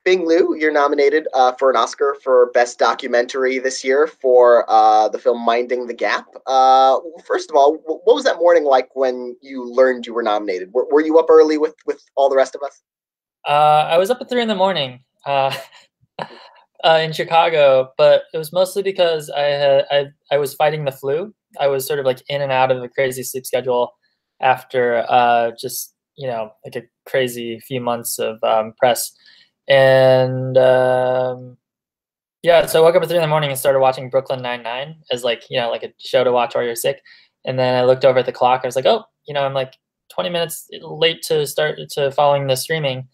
Bing Liu, you're nominated for an Oscar for Best Documentary this year for the film Minding the Gap. First of all, what was that morning like when you learned you were nominated? Were you up early with all the rest of us? I was up at 3 in the morning in Chicago, but it was mostly because I was fighting the flu. I was sort of like in and out of a crazy sleep schedule after just like a crazy few months of press, and yeah, so I woke up at 3 in the morning and started watching Brooklyn Nine-Nine as like like a show to watch while you're sick, and then I looked over at the clock. I was like, oh, I'm like 20 minutes late to following the streaming.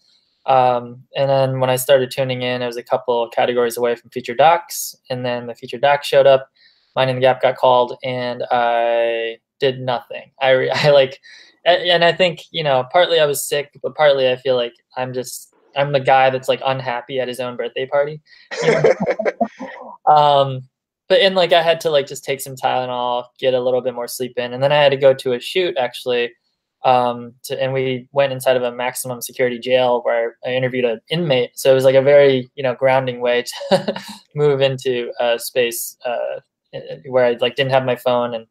And then when I started tuning in, it was a couple categories away from feature docs, and then the feature doc showed up. Minding the Gap got called, and I did nothing. I like, and I think partly I was sick, but partly I feel like I'm the guy that's like unhappy at his own birthday party. You but in like I had to like just take some Tylenol, get a little bit more sleep in, and then I had to go to a shoot actually. And we went inside of a maximum security jail where I interviewed an inmate. So it was like a very, grounding way to move into a space where I like didn't have my phone and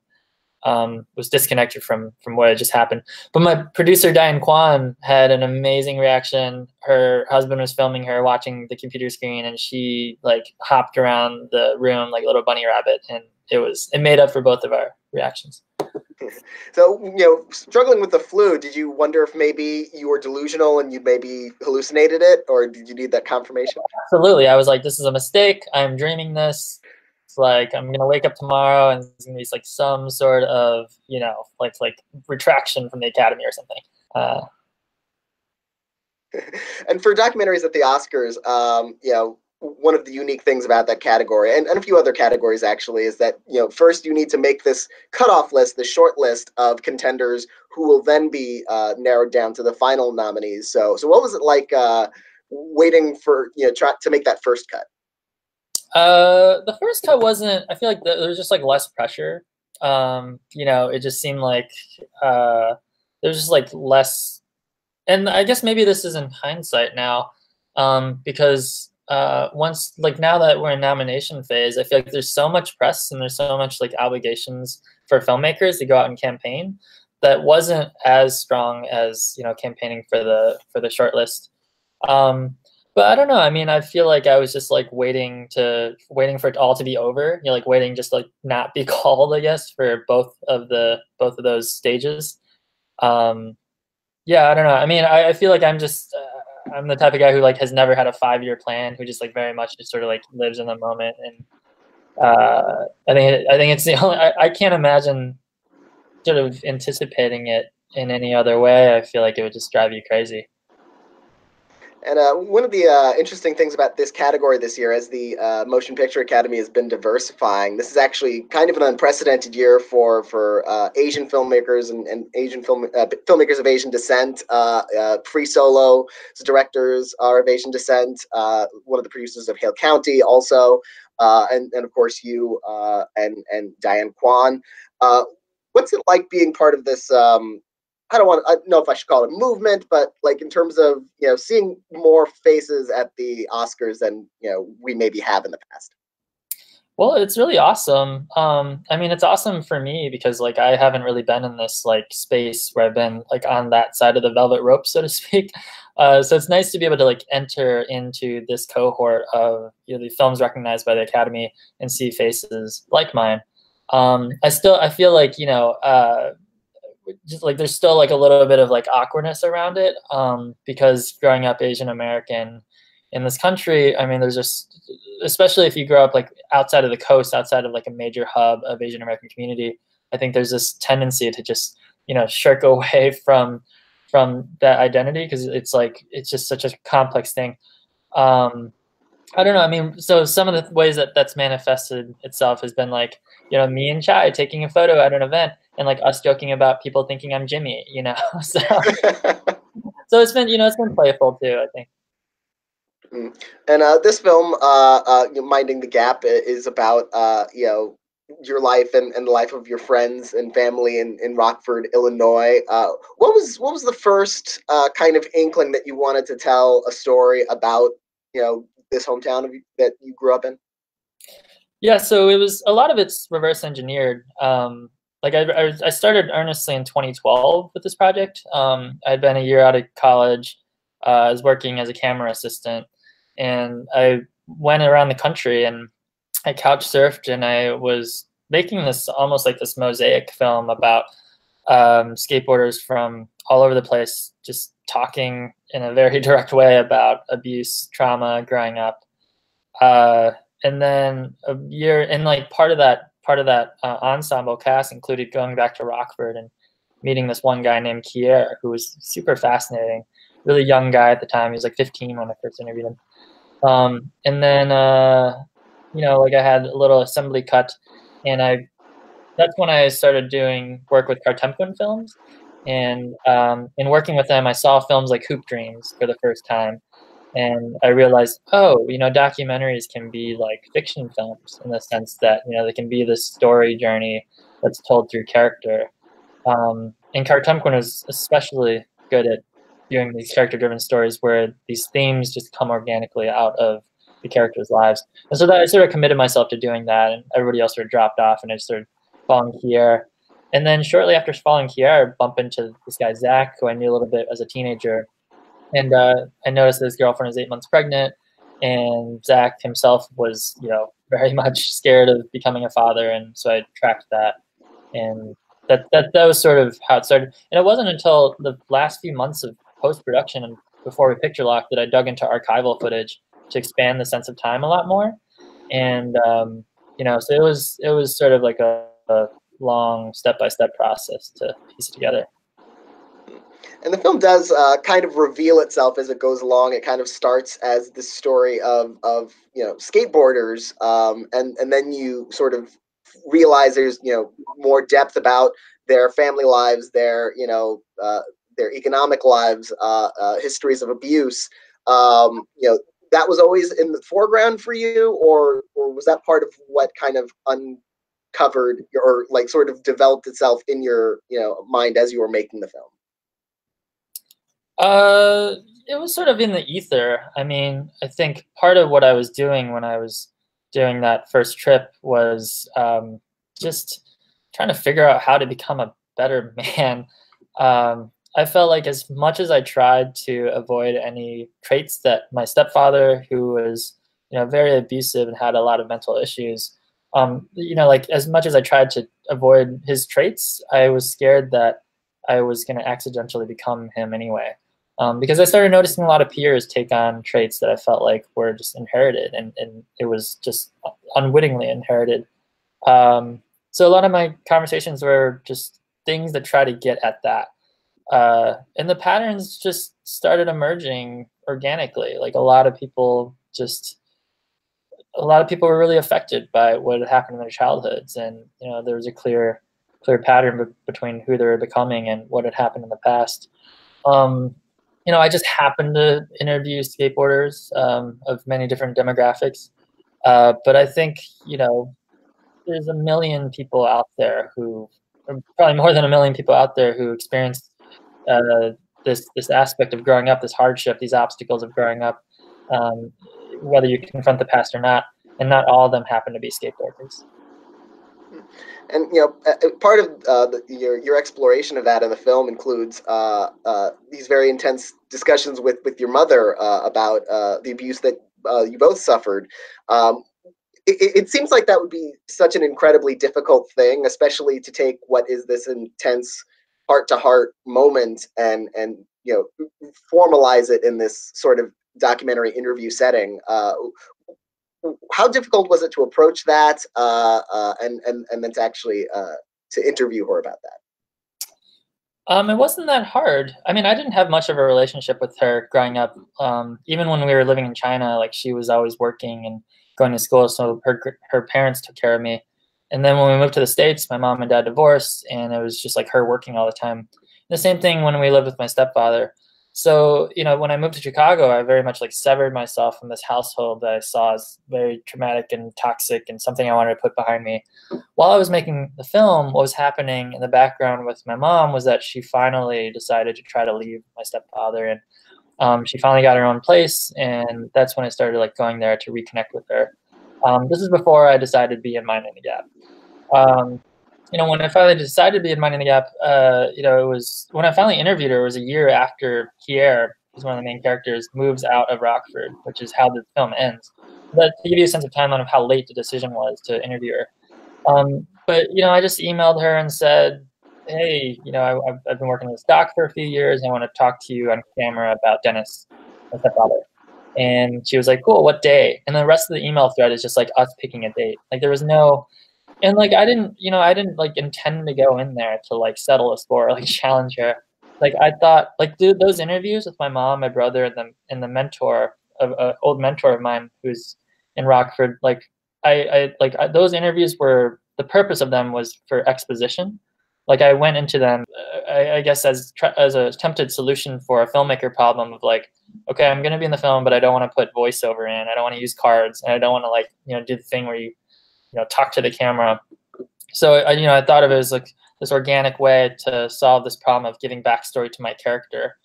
was disconnected from what had just happened. But my producer Diane Kwan had an amazing reaction. Her husband was filming her watching the computer screen, and she like hopped around the room like a little bunny rabbit, and it made up for both of our reactions. So, struggling with the flu, did you wonder if maybe you were delusional and you maybe hallucinated it, or did you need that confirmation? Absolutely. I was like, this is a mistake. I'm dreaming this. It's like I'm gonna wake up tomorrow and there's gonna be like some sort of, like retraction from the Academy or something. And for documentaries at the Oscars, one of the unique things about that category, and a few other categories actually, is that first you need to make this cutoff list, the short list of contenders who will then be narrowed down to the final nominees. So what was it like waiting for try to make that first cut? The first cut wasn't. I feel like there was just like less pressure. It just seemed like there's just like less, and I guess maybe this is in hindsight now, because once like now that we're in nomination phase, I feel like there's so much press and there's so much like obligations for filmmakers to go out and campaign that wasn't as strong as campaigning for the short list. But I don't know. I mean, I feel like I was just like waiting for it all to be over. Like waiting just like not be called, I guess, for both of those stages. Yeah, I don't know. I mean, I feel like I'm just I'm the type of guy who like has never had a 5-year plan, who just like very much just sort of like lives in the moment. And I think it's the only I can't imagine sort of anticipating it in any other way. I feel like it would just drive you crazy. And one of the interesting things about this category this year, as the Motion Picture Academy has been diversifying, this is actually kind of an unprecedented year for Asian filmmakers and Asian filmmakers of Asian descent. Free Solo, directors are of Asian descent. One of the producers of Hale County also, and of course you and Diane Kwan. What's it like being part of this? I don't know if I should call it a movement, but like in terms of seeing more faces at the Oscars than we maybe have in the past. Well, it's really awesome. I mean, it's awesome for me because like I haven't really been in this like space where I've been like on that side of the velvet rope, so to speak. So it's nice to be able to like enter into this cohort of the films recognized by the Academy and see faces like mine. I feel like just like there's still like a little bit of like awkwardness around it, because growing up Asian American in this country, I mean, there's just, especially if you grow up like outside of the coast, outside of like a major hub of Asian American community, I think there's this tendency to just shirk away from that identity because it's just such a complex thing. I don't know. I mean, so some of the ways that that's manifested itself has been like, me and Chai taking a photo at an event and like us joking about people thinking I'm Jimmy, so, so it's been playful too, I think. And this film, Minding the Gap, is about your life and the life of your friends and family in Rockford, Illinois. What was the first kind of inkling that you wanted to tell a story about this hometown that you grew up in? Yeah, so it was a lot of it's reverse engineered. Like I started earnestly in 2012 with this project. I'd been a year out of college. I was working as a camera assistant, and I went around the country and I couch surfed, and I was making this almost like this mosaic film about skateboarders from all over the place, just talking in a very direct way about abuse, trauma, growing up. Uh, and then a year, and like part of that ensemble cast included going back to Rockford and meeting this one guy named Kier, who was super fascinating, really young guy at the time. He was like 15 when I first interviewed him. And then like I had a little assembly cut, and I that's when I started doing work with Kartemquin Films. And in working with them, I saw films like Hoop Dreams for the first time. And I realized, oh, documentaries can be like fiction films in the sense that, they can be this story journey that's told through character. And Kartemquin was especially good at doing these character-driven stories where these themes just come organically out of the characters' lives. And so that I sort of committed myself to doing that, and everybody else sort of dropped off, and I started following Kier. And then shortly after following Kier, I bumped into this guy, Zach, who I knew a little bit as a teenager. And I noticed that his girlfriend was 8 months pregnant, and Zach himself was, very much scared of becoming a father. And so I tracked that. And that was sort of how it started. And it wasn't until the last few months of post-production and before we picture locked that I dug into archival footage to expand the sense of time a lot more. And so it was sort of like a long step-by-step process to piece it together. And the film does kind of reveal itself as it goes along. It kind of starts as the story of skateboarders, and then you sort of realize there's more depth about their family lives, their economic lives, histories of abuse. That was always in the foreground for you, or was that part of what kind of uncovered or like sort of developed itself in your mind as you were making the film? It was sort of in the ether. I mean, I think part of what I was doing when I was doing that first trip was just trying to figure out how to become a better man. I felt like as much as I tried to avoid any traits that my stepfather, who was, very abusive and had a lot of mental issues, like as much as I tried to avoid his traits, I was scared that I was going to accidentally become him anyway. Because I started noticing a lot of peers take on traits that I felt like were just inherited, and it was just unwittingly inherited. So a lot of my conversations were just things that try to get at that. And the patterns just started emerging organically. Like a lot of people were really affected by what had happened in their childhoods, and there was a clear pattern between who they were becoming and what had happened in the past. I just happened to interview skateboarders of many different demographics, but I think there's a million people out there or probably more than a million people out there who experience this aspect of growing up, this hardship, these obstacles of growing up, whether you confront the past or not, and not all of them happen to be skateboarders. And part of your exploration of that in the film includes these very intense discussions with your mother about the abuse that you both suffered. It seems like that would be such an incredibly difficult thing, especially to take what is this intense heart-to-heart moment and formalize it in this sort of documentary interview setting. How difficult was it to approach that and then to actually to interview her about that? It wasn't that hard. I mean, I didn't have much of a relationship with her growing up. Even when we were living in China, like she was always working and going to school, so her parents took care of me. And then when we moved to the States, my mom and dad divorced, and it was just like her working all the time. The same thing when we lived with my stepfather. So, when I moved to Chicago, I very much like severed myself from this household that I saw as very traumatic and toxic and something I wanted to put behind me. While I was making the film, what was happening in the background with my mom was that she finally decided to try to leave my stepfather. And She finally got her own place, and that's when I started like going there to reconnect with her. This is before I decided to be in Minding the Gap. When I finally decided to be in Minding the Gap, it was when I finally interviewed her. It was a year after Kier, who's one of the main characters, moves out of Rockford, which is how the film ends. But to give you a sense of timeline of how late the decision was to interview her. But I just emailed her and said, hey, I've been working on this doc for a few years. And I want to talk to you on camera about Dennis, my stepfather. And she was like, cool, what day? And the rest of the email thread is just like us picking a date. Like there was no, and like I didn't like intend to go in there to like settle a score or like challenge her. Like I thought, like those interviews with my mom, my brother, and the mentor of old mentor of mine who's in Rockford. Like those interviews were, the purpose of them was for exposition. Like I went into them, I guess as a attempted solution for a filmmaker problem of like, okay, I'm going to be in the film, but I don't want to put voiceover in. I don't want to use cards, and I don't want to like do the thing where you talk to the camera. So I thought of it as like this organic way to solve this problem of giving backstory to my character.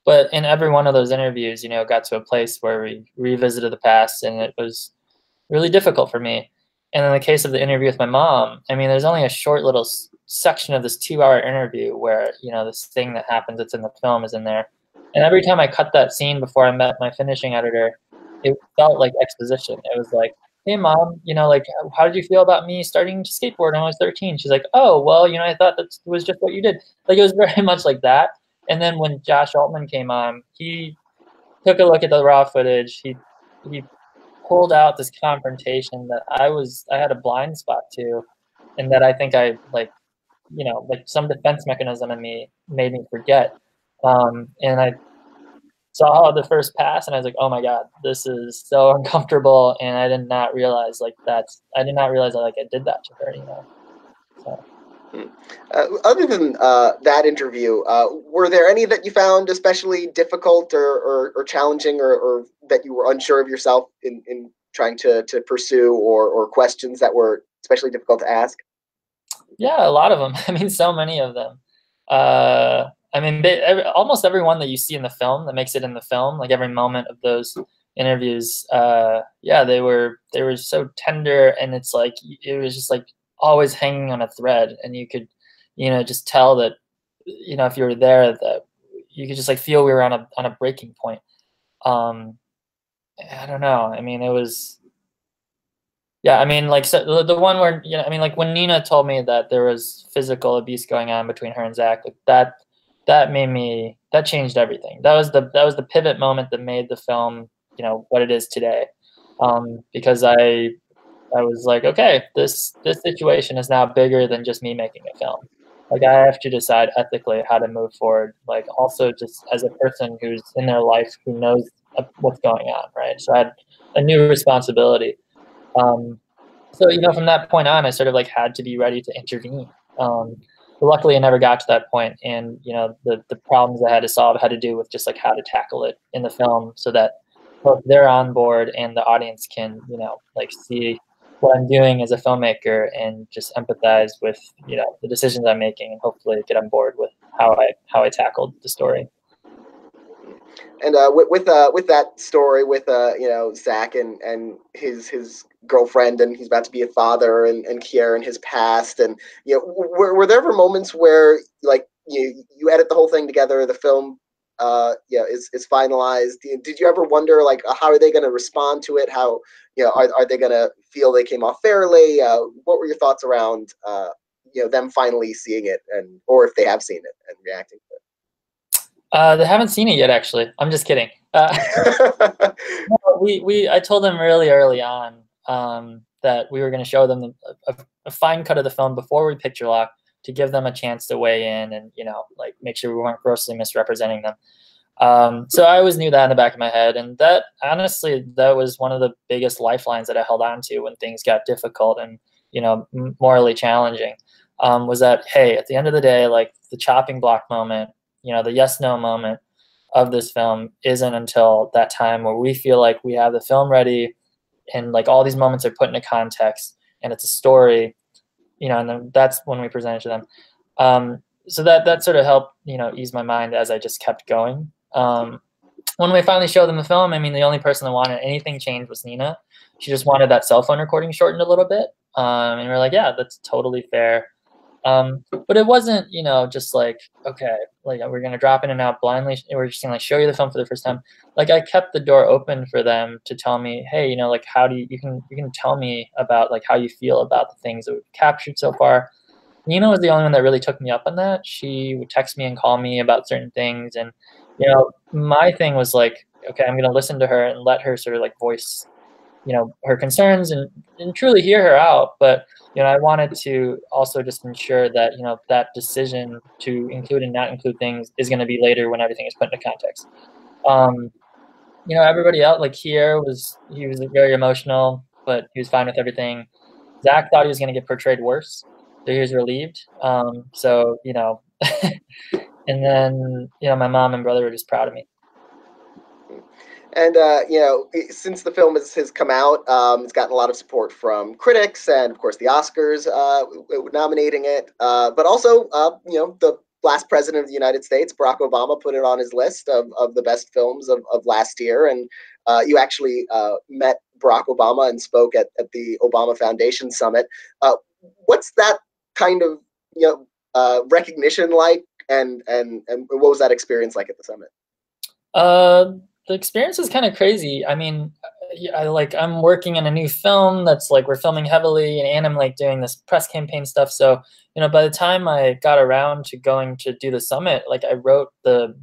But in every one of those interviews, got to a place where we revisited the past, and it was really difficult for me. And in the case of the interview with my mom, I mean, there's only a short little section of this 2-hour interview where, this thing that happens that's in the film is in there. And every time I cut that scene before I met my finishing editor, it felt like exposition. It was like, hey, Mom, like, how did you feel about me starting to skateboard when I was 13? She's like, oh, well, I thought that was just what you did. Like, it was very much like that. And then when Josh Altman came on, he took a look at the raw footage. He pulled out this confrontation that I had a blind spot to, and that I think I like some defense mechanism in me made me forget. And I saw the first pass, and I was like, oh my God, this is so uncomfortable. And I did not realize I did not realize that I did that to her, So. Other than that interview, were there any that you found especially difficult or challenging, or that you were unsure of yourself in trying to pursue, or questions that were especially difficult to ask? Yeah, a lot of them. I mean, so many of them. I mean, almost everyone that you see in the film that makes it in the film, like every moment of those interviews, yeah, they were so tender, and it's like it was just like always hanging on a thread, and you could, just tell that, if you were there, that you could just like feel we were on a breaking point. I don't know. I mean, it was. Yeah, I mean, like so the one where I mean, like when Nina told me that there was physical abuse going on between her and Zach, like that changed everything. That was the pivot moment that made the film, what it is today. Because I was like, okay, this situation is now bigger than just me making a film. Like I have to decide ethically how to move forward. Like also just as a person who's in their life who knows what's going on, right? So I had a new responsibility. So from that point on, I sort of like had to be ready to intervene. But luckily, I never got to that point, and the problems I had to solve had to do with just like how to tackle it in the film, so that both they're on board and the audience can like see what I'm doing as a filmmaker and just empathize with the decisions I'm making, and hopefully get on board with how I tackled the story. And with that story with Zach and his girlfriend, and he's about to be a father, and Kier and his past, and were there ever moments where like you edit the whole thing together, the film is finalized? Did you ever wonder like how are they going to respond to it? How are they going to feel they came off fairly? What were your thoughts around them finally seeing it, and or if they have seen it and reacting to it? They haven't seen it yet, actually. I'm just kidding. No, I told them really early on that we were going to show them a fine cut of the film before we picture lock, to give them a chance to weigh in and like make sure we weren't grossly misrepresenting them. So I always knew that in the back of my head, and that honestly that was one of the biggest lifelines that I held on to when things got difficult and morally challenging. Was that, hey, at the end of the day, like the chopping block moment, the yes/no moment of this film isn't until that time where we feel like we have the film ready, and like all these moments are put into context, and it's a story, and then that's when we present it to them. So that sort of helped, ease my mind as I just kept going. And when we finally showed them the film, I mean, the only person that wanted anything changed was Nina. She just wanted that cell phone recording shortened a little bit. And we're like, yeah, that's totally fair. But it wasn't, you know, just like, okay, like we're gonna drop in and out blindly. We're just gonna like show you the film for the first time. Like I kept the door open for them to tell me, hey, you know, like how do you can tell me about like how you feel about the things that we've captured so far. Nina was the only one that really took me up on that. She would text me and call me about certain things, and you know, my thing was like, okay, I'm gonna listen to her and let her sort of like voice, you know, her concerns and truly hear her out. But you know, I wanted to also just ensure that you know that decision to include and not include things is going to be later when everything is put into context. Um, you know, everybody else like here he was very emotional, but he was fine with everything. Zach thought he was going to get portrayed worse, so he was relieved. So you know, and then you know, my mom and brother were just proud of me. And you know, since the film has come out, it's gotten a lot of support from critics and, of course, the Oscars nominating it. But also, you know, the last president of the United States, Barack Obama, put it on his list of the best films of last year. And you actually met Barack Obama and spoke at the Obama Foundation Summit. What's that kind of, you know, recognition like? And what was that experience like at the summit? The experience is kind of crazy. I mean, I'm working in a new film that's like we're filming heavily, and I'm like doing this press campaign stuff. So you know, by the time I got around to going to do the summit, like I wrote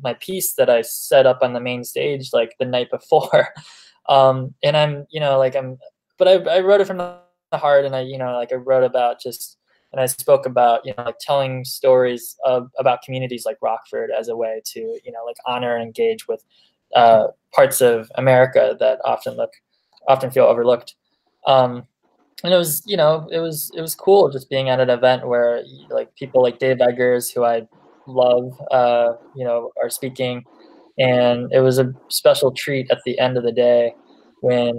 my piece that I set up on the main stage like the night before, and I'm you know like but I wrote it from the heart, and I you know like I wrote about just and I spoke about you know like telling stories about communities like Rockford as a way to you know like honor and engage with parts of America that often feel overlooked. And it was you know it was cool just being at an event where like people like Dave Eggers, who I love, you know, are speaking, and it was a special treat at the end of the day when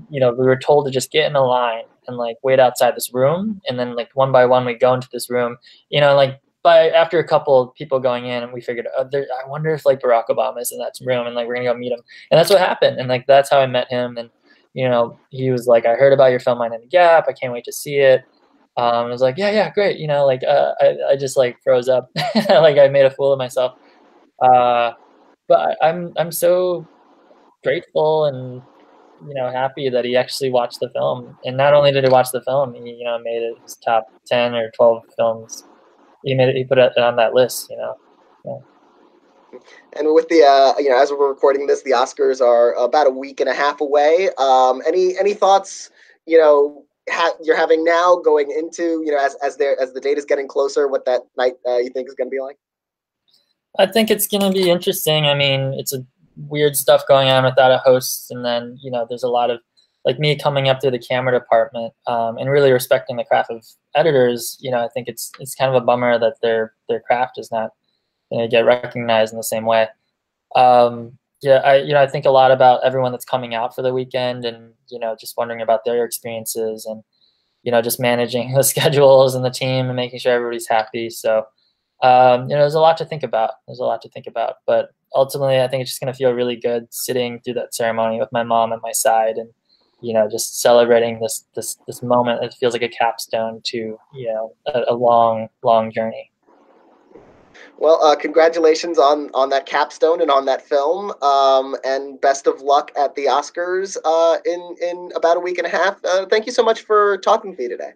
you know we were told to just get in a line and like wait outside this room, and then like one by one we go into this room, you know, like by after a couple of people going in, and we figured, oh, I wonder if like Barack Obama is in that room, and like we're gonna go meet him, and that's what happened, and like that's how I met him, and you know he was like, I heard about your film Mind in the Gap, I can't wait to see it. I was like, yeah, great, you know, like I just like froze up, like I made a fool of myself, uh, but I'm so grateful and you know happy that he actually watched the film, and not only did he watch the film, he you know made it his top 10 or 12 films. He put it on that list, you know. Yeah. And with the you know, as we're recording this, the Oscars are about a week and a half away. Any thoughts, you know, you're having now going into, you know, as the date is getting closer, what that night you think is going to be like? I think it's going to be interesting. I mean, it's a weird stuff going on without a host, and then you know, there's a lot of like me coming up through the camera department and really respecting the craft of editors. You know, I think it's kind of a bummer that their craft is not going to get recognized in the same way. Yeah, I think a lot about everyone that's coming out for the weekend, and you know, just wondering about their experiences, and you know, just managing the schedules and the team and making sure everybody's happy. So you know, there's a lot to think about. There's a lot to think about, but ultimately, I think it's just going to feel really good sitting through that ceremony with my mom at my side, and you know, just celebrating this moment. It feels like a capstone to you know a long journey. Well, congratulations on that capstone and on that film, and best of luck at the Oscars in about a week and a half. Thank you so much for talking to me today.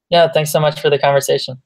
Yeah, thanks so much for the conversation.